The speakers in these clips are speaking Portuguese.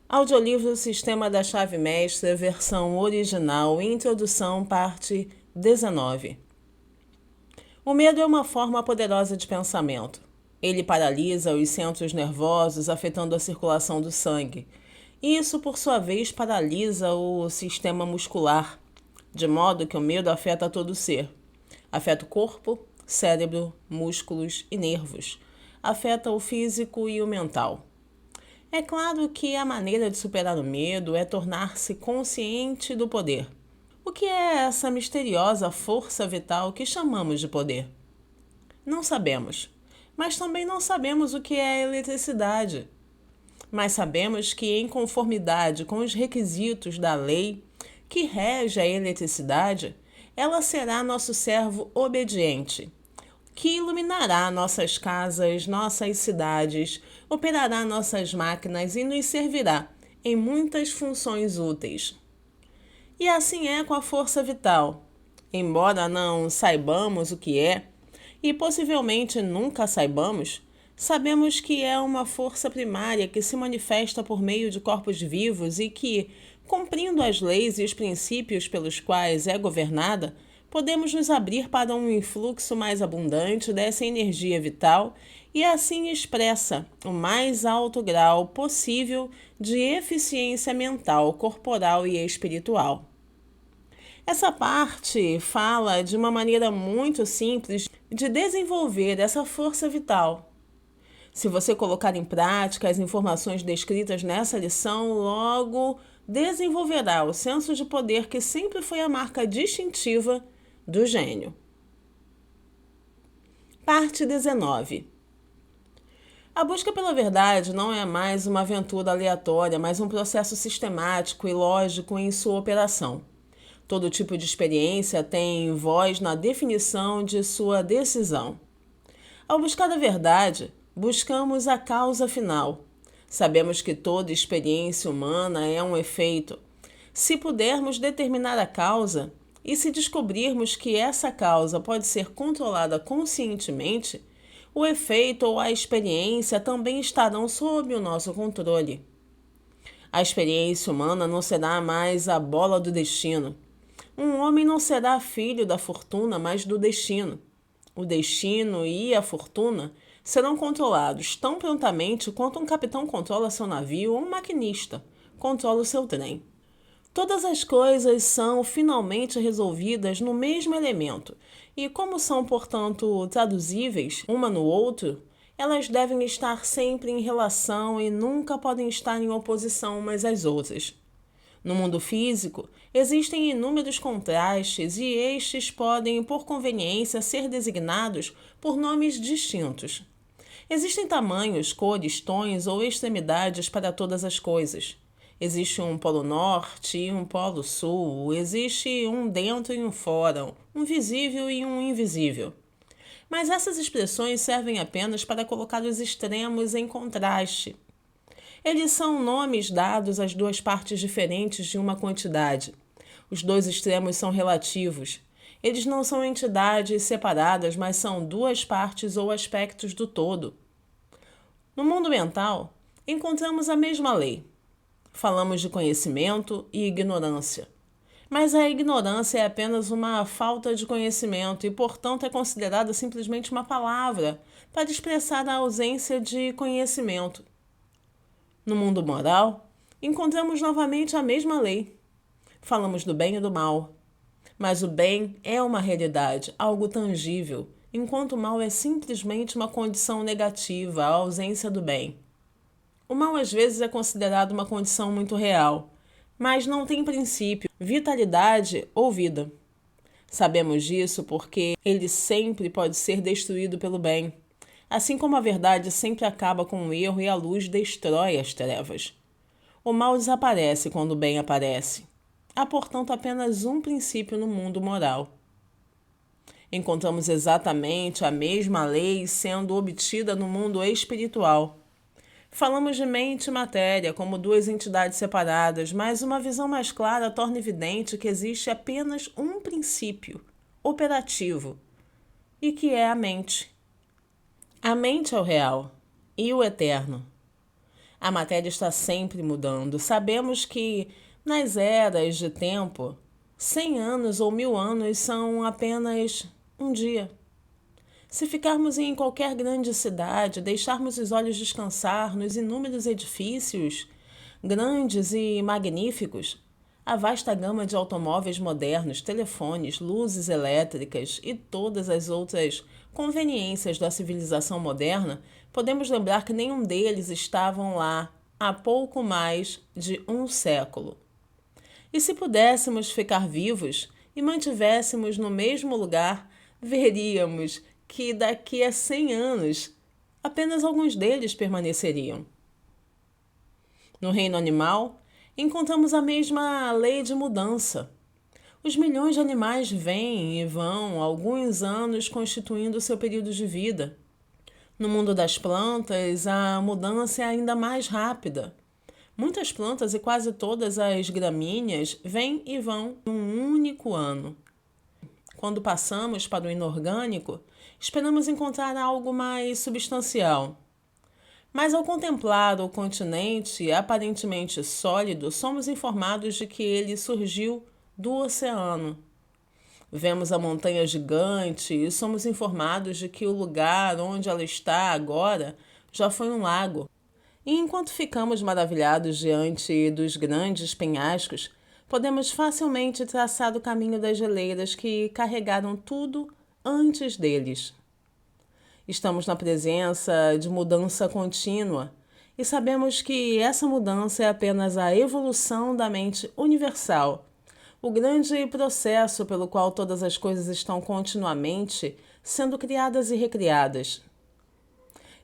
Audiolivro Sistema da Chave Mestra, versão original, introdução, parte 19. O medo é uma forma poderosa de pensamento. Ele paralisa os centros nervosos, afetando a circulação do sangue. Isso, por sua vez, paralisa o sistema muscular, de modo que o medo afeta todo o ser. Afeta o corpo, cérebro, músculos e nervos. Afeta o físico e o mental. É claro que a maneira de superar o medo é tornar-se consciente do poder. O que é essa misteriosa força vital que chamamos de poder? Não sabemos, mas também não sabemos o que é a eletricidade. Mas sabemos que, em conformidade com os requisitos da lei que rege a eletricidade, ela será nosso servo obediente, que iluminará nossas casas, nossas cidades, operará nossas máquinas e nos servirá em muitas funções úteis. E assim é com a força vital. Embora não saibamos o que é, e possivelmente nunca saibamos, sabemos que é uma força primária que se manifesta por meio de corpos vivos e que, cumprindo as leis e os princípios pelos quais é governada, podemos nos abrir para um influxo mais abundante dessa energia vital e assim expressa o mais alto grau possível de eficiência mental, corporal e espiritual. Essa parte fala de uma maneira muito simples de desenvolver essa força vital. Se você colocar em prática as informações descritas nessa lição, logo desenvolverá o senso de poder que sempre foi a marca distintiva do gênio. Parte 19. A busca pela verdade não é mais uma aventura aleatória, mas um processo sistemático e lógico em sua operação. Todo tipo de experiência tem voz na definição de sua decisão. Ao buscar a verdade, buscamos a causa final. Sabemos que toda experiência humana é um efeito. Se pudermos determinar a causa, e se descobrirmos que essa causa pode ser controlada conscientemente, o efeito ou a experiência também estarão sob o nosso controle. A experiência humana não será mais a bola do destino. Um homem não será filho da fortuna, mas do destino. O destino e a fortuna serão controlados tão prontamente quanto um capitão controla seu navio ou um maquinista controla o seu trem. Todas as coisas são finalmente resolvidas no mesmo elemento, e como são, portanto, traduzíveis uma no outro, elas devem estar sempre em relação e nunca podem estar em oposição umas às outras. No mundo físico, existem inúmeros contrastes e estes podem, por conveniência, ser designados por nomes distintos. Existem tamanhos, cores, tons ou extremidades para todas as coisas. Existe um polo norte e um polo sul, existe um dentro e um fora, um visível e um invisível. Mas essas expressões servem apenas para colocar os extremos em contraste. Eles são nomes dados às duas partes diferentes de uma quantidade. Os dois extremos são relativos. Eles não são entidades separadas, mas são duas partes ou aspectos do todo. No mundo mental, encontramos a mesma lei. Falamos de conhecimento e ignorância. Mas a ignorância é apenas uma falta de conhecimento e, portanto, é considerada simplesmente uma palavra para expressar a ausência de conhecimento. No mundo moral, encontramos novamente a mesma lei. Falamos do bem e do mal. Mas o bem é uma realidade, algo tangível, enquanto o mal é simplesmente uma condição negativa, a ausência do bem. O mal às vezes é considerado uma condição muito real, mas não tem princípio, vitalidade ou vida. Sabemos disso porque ele sempre pode ser destruído pelo bem. Assim como a verdade sempre acaba com o erro e a luz destrói as trevas. O mal desaparece quando o bem aparece. Há, portanto, apenas um princípio no mundo moral. Encontramos exatamente a mesma lei sendo obtida no mundo espiritual. Falamos de mente e matéria como duas entidades separadas, mas uma visão mais clara torna evidente que existe apenas um princípio operativo, e que é a mente. A mente é o real e o eterno. A matéria está sempre mudando. Sabemos que, nas eras de tempo, 100 anos ou 1000 anos são apenas um dia. Se ficarmos em qualquer grande cidade, deixarmos os olhos descansar nos inúmeros edifícios, grandes e magníficos, a vasta gama de automóveis modernos, telefones, luzes elétricas e todas as outras conveniências da civilização moderna, podemos lembrar que nenhum deles estavam lá há pouco mais de um século. E se pudéssemos ficar vivos e mantivéssemos no mesmo lugar, veríamos que daqui a 100 anos apenas alguns deles permaneceriam. No reino animal, encontramos a mesma lei de mudança. Os milhões de animais vêm e vão, alguns anos constituindo seu período de vida. No mundo das plantas, a mudança é ainda mais rápida. Muitas plantas e quase todas as gramíneas vêm e vão num único ano. Quando passamos para o inorgânico, esperamos encontrar algo mais substancial. Mas ao contemplar o continente aparentemente sólido, somos informados de que ele surgiu do oceano. Vemos a montanha gigante e somos informados de que o lugar onde ela está agora já foi um lago. E enquanto ficamos maravilhados diante dos grandes penhascos, podemos facilmente traçar o caminho das geleiras que carregaram tudo antes deles. Estamos na presença de mudança contínua e sabemos que essa mudança é apenas a evolução da mente universal, o grande processo pelo qual todas as coisas estão continuamente sendo criadas e recriadas.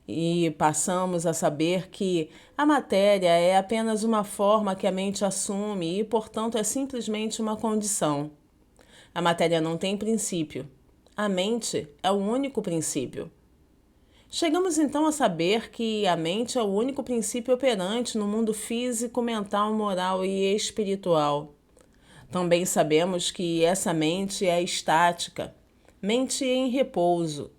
E passamos a saber que a matéria é apenas uma forma que a mente assume e, portanto, é simplesmente uma condição. A matéria não tem princípio. A mente é o único princípio. Chegamos então a saber que a mente é o único princípio operante no mundo físico, mental, moral e espiritual. Também sabemos que essa mente é estática, mente em repouso.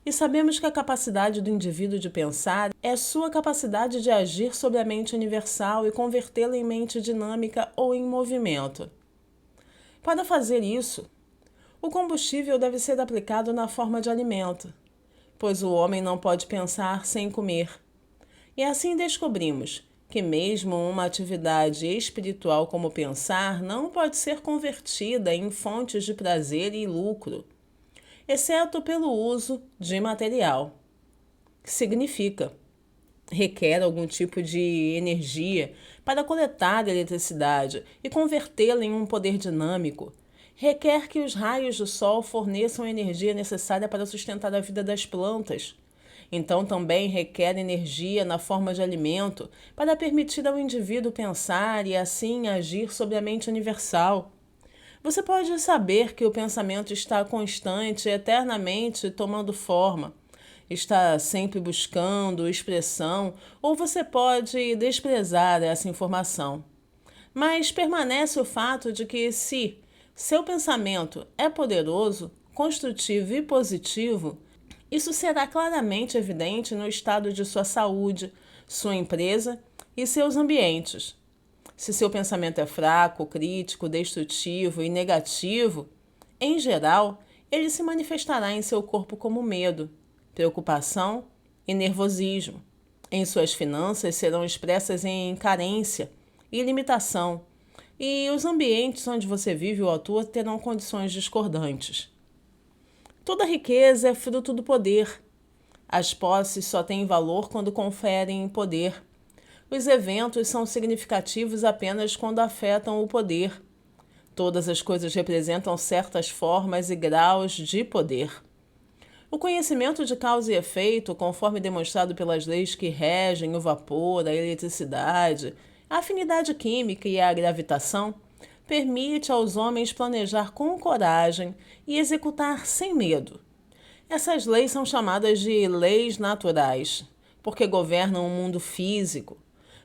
E sabemos que a capacidade do indivíduo de pensar é sua capacidade de agir sobre a mente universal e convertê-la em mente dinâmica ou em movimento. Para fazer isso, o combustível deve ser aplicado na forma de alimento, pois o homem não pode pensar sem comer. E assim descobrimos que mesmo uma atividade espiritual como pensar não pode ser convertida em fontes de prazer e lucro, exceto pelo uso de material, que significa requer algum tipo de energia para coletar eletricidade e convertê-la em um poder dinâmico, requer que os raios do sol forneçam a energia necessária para sustentar a vida das plantas. Então também requer energia na forma de alimento para permitir ao indivíduo pensar e assim agir sobre a mente universal. Você pode saber que o pensamento está constante, eternamente tomando forma, está sempre buscando expressão, ou você pode desprezar essa informação. Mas permanece o fato de que, se seu pensamento é poderoso, construtivo e positivo, isso será claramente evidente no estado de sua saúde, sua empresa e seus ambientes. Se seu pensamento é fraco, crítico, destrutivo e negativo, em geral, ele se manifestará em seu corpo como medo, preocupação e nervosismo. Em suas finanças serão expressas em carência e limitação, e os ambientes onde você vive ou atua terão condições discordantes. Toda riqueza é fruto do poder. As posses só têm valor quando conferem poder. Os eventos são significativos apenas quando afetam o poder. Todas as coisas representam certas formas e graus de poder. O conhecimento de causa e efeito, conforme demonstrado pelas leis que regem o vapor, a eletricidade, a afinidade química e a gravitação, permite aos homens planejar com coragem e executar sem medo. Essas leis são chamadas de leis naturais, porque governam o mundo físico,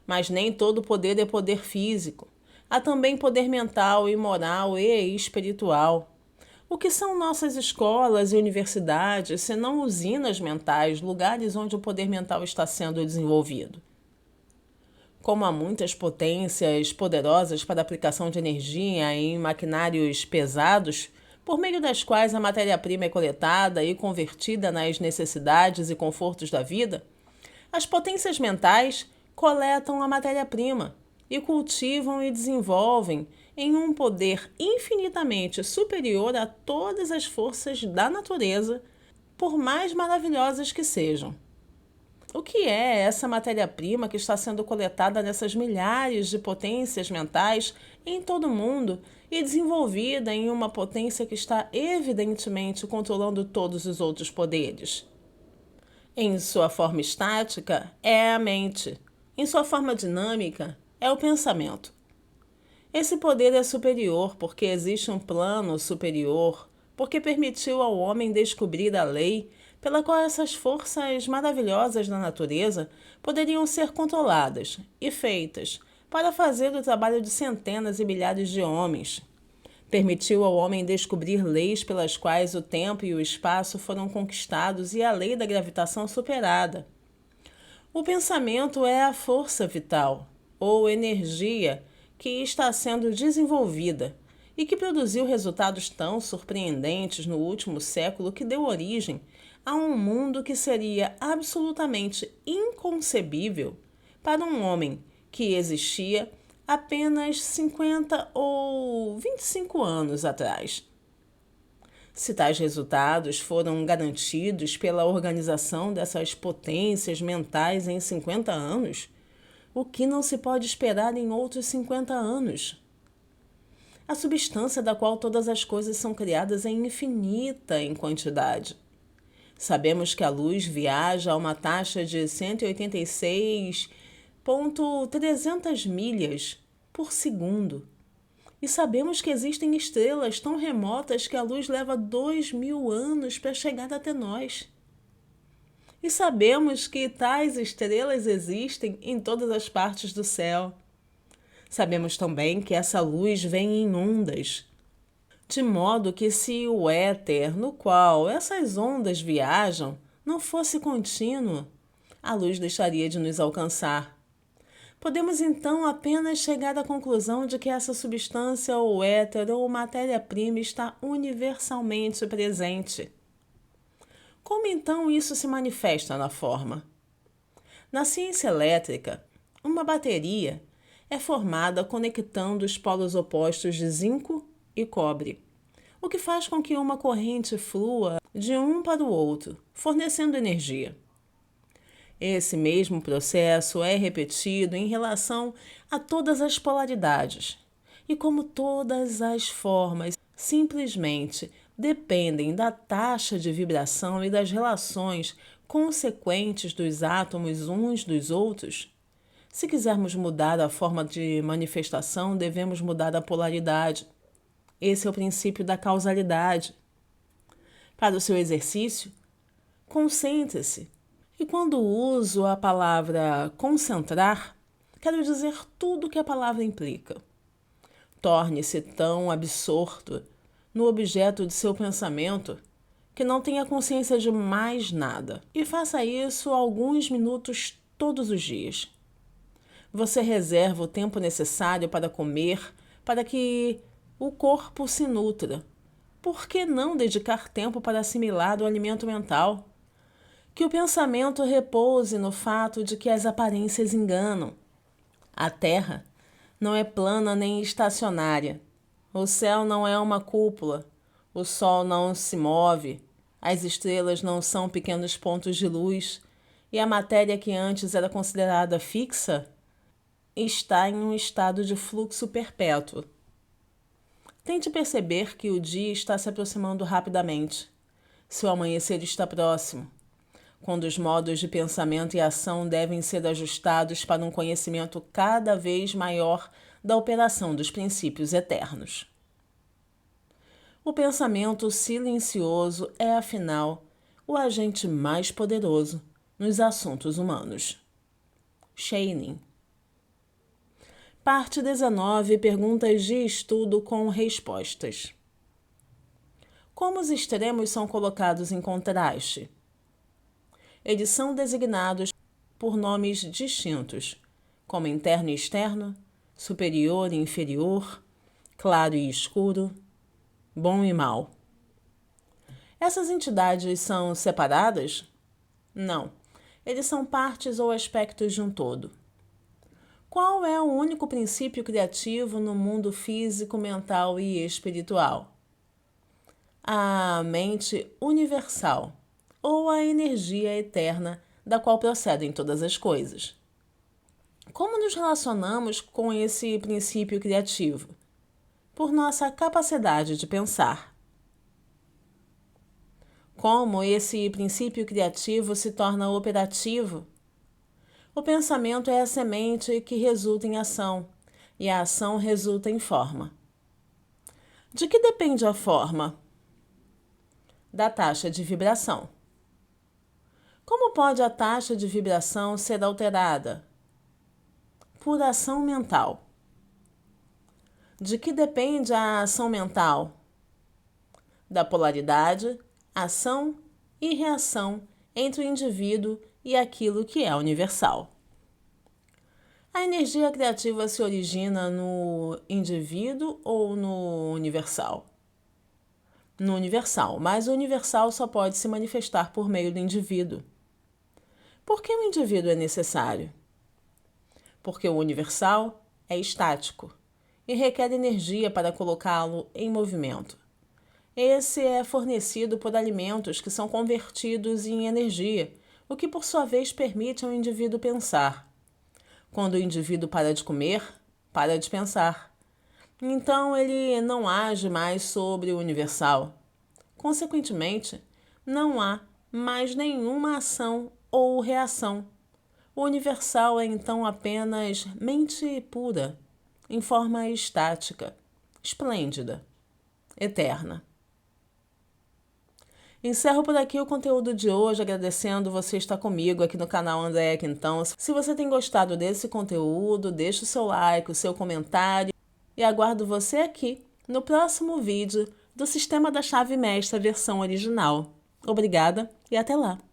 mas nem todo poder é poder físico. Há também poder mental e moral e espiritual. O que são nossas escolas e universidades, senão usinas mentais, lugares onde o poder mental está sendo desenvolvido? Como há muitas potências poderosas para aplicação de energia em maquinários pesados, por meio das quais a matéria-prima é coletada e convertida nas necessidades e confortos da vida, as potências mentais coletam a matéria-prima e cultivam e desenvolvem em um poder infinitamente superior a todas as forças da natureza, por mais maravilhosas que sejam. O que é essa matéria-prima que está sendo coletada nessas milhares de potências mentais em todo o mundo e desenvolvida em uma potência que está evidentemente controlando todos os outros poderes? Em sua forma estática, é a mente. Em sua forma dinâmica, é o pensamento. Esse poder é superior porque existe um plano superior, porque permitiu ao homem descobrir a lei pela qual essas forças maravilhosas da natureza poderiam ser controladas e feitas para fazer o trabalho de centenas e milhares de homens. Permitiu ao homem descobrir leis pelas quais o tempo e o espaço foram conquistados e a lei da gravitação superada. O pensamento é a força vital, ou energia, que está sendo desenvolvida e que produziu resultados tão surpreendentes no último século que deu origem a um mundo que seria absolutamente inconcebível para um homem que existia apenas 50 ou 25 anos atrás. Se tais resultados foram garantidos pela organização dessas potências mentais em 50 anos, o que não se pode esperar em outros 50 anos? A substância da qual todas as coisas são criadas é infinita em quantidade. Sabemos que a luz viaja a uma taxa de 186,300 milhas por segundo. E sabemos que existem estrelas tão remotas que a luz leva 2.000 anos para chegar até nós. E sabemos que tais estrelas existem em todas as partes do céu. Sabemos também que essa luz vem em ondas, de modo que se o éter no qual essas ondas viajam não fosse contínuo, a luz deixaria de nos alcançar. Podemos então apenas chegar à conclusão de que essa substância ou éter ou matéria-prima está universalmente presente. Como então isso se manifesta na forma? Na ciência elétrica, uma bateria é formada conectando os polos opostos de zinco e cobre, o que faz com que uma corrente flua de um para o outro, fornecendo energia. Esse mesmo processo é repetido em relação a todas as polaridades. E como todas as formas simplesmente dependem da taxa de vibração e das relações consequentes dos átomos uns dos outros, se quisermos mudar a forma de manifestação, devemos mudar a polaridade. Esse é o princípio da causalidade. Para o seu exercício, concentre-se. E quando uso a palavra concentrar, quero dizer tudo o que a palavra implica. Torne-se tão absorto no objeto de seu pensamento que não tenha consciência de mais nada. E faça isso alguns minutos todos os dias. Você reserva o tempo necessário para comer, para que o corpo se nutra. Por que não dedicar tempo para assimilar o alimento mental? Que o pensamento repouse no fato de que as aparências enganam. A Terra não é plana nem estacionária. O céu não é uma cúpula. O Sol não se move. As estrelas não são pequenos pontos de luz. E a matéria que antes era considerada fixa está em um estado de fluxo perpétuo. Tente perceber que o dia está se aproximando rapidamente. Seu amanhecer está próximo, quando os modos de pensamento e ação devem ser ajustados para um conhecimento cada vez maior da operação dos princípios eternos. O pensamento silencioso é, afinal, o agente mais poderoso nos assuntos humanos. Scheinin. Parte 19. Perguntas de estudo com respostas. Como os extremos são colocados em contraste? Eles são designados por nomes distintos, como interno e externo, superior e inferior, claro e escuro, bom e mal. Essas entidades são separadas? Não. Eles são partes ou aspectos de um todo. Qual é o único princípio criativo no mundo físico, mental e espiritual? A mente universal, ou a energia eterna da qual procedem todas as coisas. Como nos relacionamos com esse princípio criativo? Por nossa capacidade de pensar. Como esse princípio criativo se torna operativo? O pensamento é a semente que resulta em ação, e a ação resulta em forma. De que depende a forma? Da taxa de vibração. Como pode a taxa de vibração ser alterada? Por ação mental. De que depende a ação mental? Da polaridade, ação e reação entre o indivíduo e aquilo que é universal. A energia criativa se origina no indivíduo ou no universal? No universal, mas o universal só pode se manifestar por meio do indivíduo. Por que o indivíduo é necessário? Porque o universal é estático e requer energia para colocá-lo em movimento. Esse é fornecido por alimentos que são convertidos em energia, o que por sua vez permite ao indivíduo pensar. Quando o indivíduo para de comer, para de pensar. Então ele não age mais sobre o universal. Consequentemente, não há mais nenhuma ação ou reação. O universal é então apenas mente pura, em forma estática, esplêndida, eterna. Encerro por aqui o conteúdo de hoje, agradecendo você estar comigo aqui no canal Andréa Quintão. Se você tem gostado desse conteúdo, deixe o seu like, o seu comentário e aguardo você aqui no próximo vídeo do Sistema da Chave Mestra versão original. Obrigada e até lá!